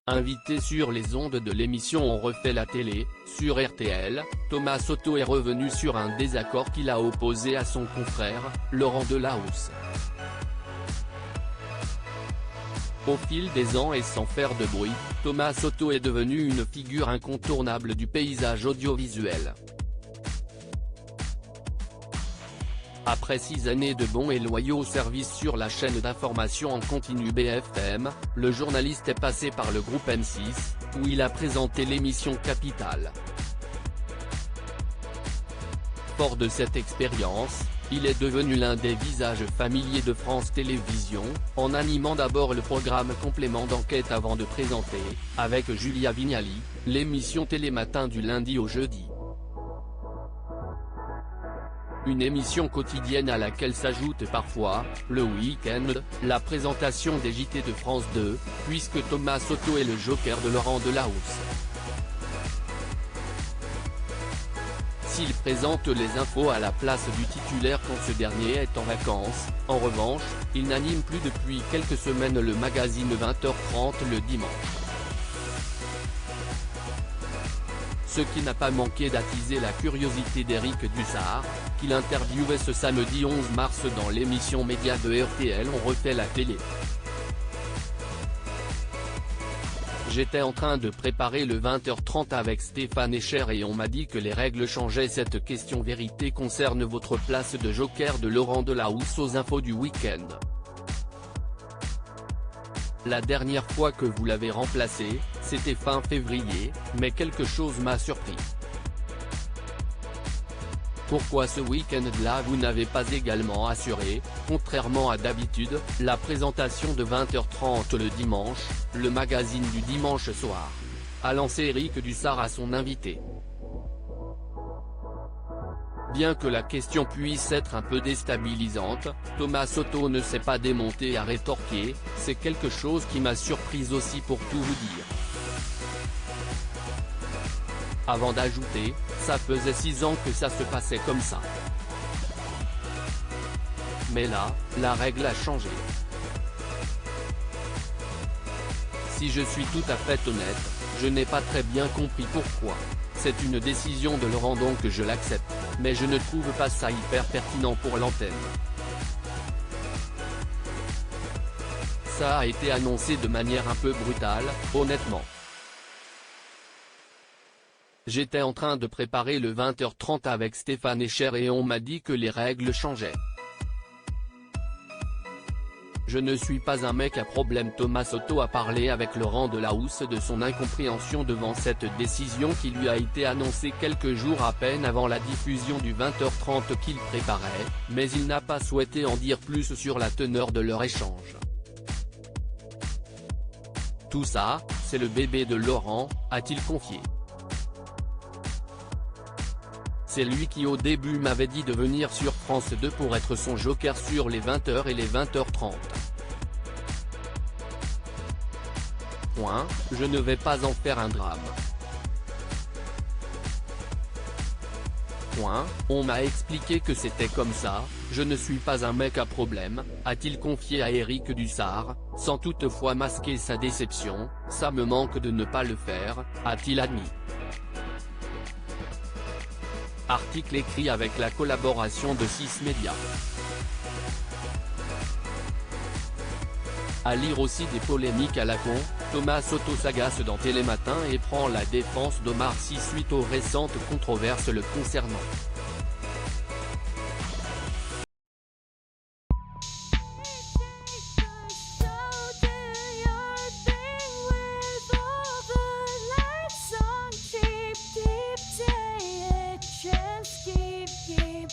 Invité sur les ondes de l'émission On refait la télé, sur RTL, Thomas Soto est revenu sur un désaccord qu'il a opposé à son confrère, Laurent Delahousse. Au fil des ans et sans faire de bruit, Thomas Soto est devenu une figure incontournable du paysage audiovisuel. Après 6 années de bons et loyaux services sur la chaîne d'information en continu BFM, le journaliste est passé par le groupe M6, où il a présenté l'émission Capital. Fort de cette expérience, il est devenu l'un des visages familiers de France Télévisions, en animant d'abord le programme Complément d'enquête avant de présenter, avec Julia Vignali, l'émission Télématin du lundi au jeudi. Une émission quotidienne à laquelle s'ajoute parfois, le week-end, la présentation des JT de France 2, puisque Thomas Soto est le joker de Laurent Delahousse. S'il présente les infos à la place du titulaire quand ce dernier est en vacances, en revanche, il n'anime plus depuis quelques semaines le magazine 20h30 le dimanche. Ce qui n'a pas manqué d'attiser la curiosité d'Éric Dussart, qu'il interviewait ce samedi 11 mars dans l'émission média de RTL On refait la télé. J'étais en train de préparer le 20h30 avec Stéphane Echer et on m'a dit que les règles changeaient. Cette question vérité concerne votre place de joker de Laurent Delahousse aux infos du week-end. La dernière fois que vous l'avez remplacé, c'était fin février, mais quelque chose m'a surpris. Pourquoi ce week-end-là vous n'avez pas également assuré, contrairement à d'habitude, la présentation de 20h30 le dimanche, le magazine du dimanche soir, a lancé Éric Dussart à son invité. Bien que la question puisse être un peu déstabilisante, Thomas Soto ne s'est pas démonté à rétorquer, c'est quelque chose qui m'a surprise aussi pour tout vous dire. Avant d'ajouter, ça faisait 6 ans que ça se passait comme ça. Mais là, la règle a changé. Si je suis tout à fait honnête, je n'ai pas très bien compris pourquoi. C'est une décision de Laurent donc je l'accepte, mais je ne trouve pas ça hyper pertinent pour l'antenne. Ça a été annoncé de manière un peu brutale, honnêtement. J'étais en train de préparer le 20h30 avec Stéphane Echer et on m'a dit que les règles changeaient. Je ne suis pas un mec à problème. Thomas Soto a parlé avec Laurent Delahousse de son incompréhension devant cette décision qui lui a été annoncée quelques jours à peine avant la diffusion du 20h30 qu'il préparait, mais il n'a pas souhaité en dire plus sur la teneur de leur échange. Tout ça, c'est le bébé de Laurent, a-t-il confié. C'est lui qui au début m'avait dit de venir sur France 2 pour être son joker sur les 20h et les 20h30. Je ne vais pas en faire un drame. On m'a expliqué que c'était comme ça, je ne suis pas un mec à problème, a-t-il confié à Éric Dussart, sans toutefois masquer sa déception. Ça me manque de ne pas le faire, a-t-il admis. Article écrit avec la collaboration de 6 médias. À lire aussi des polémiques à la con, Thomas Soto s'agace dans Télématin et prend la défense d'Omar Sy suite aux récentes controverses le concernant. Keep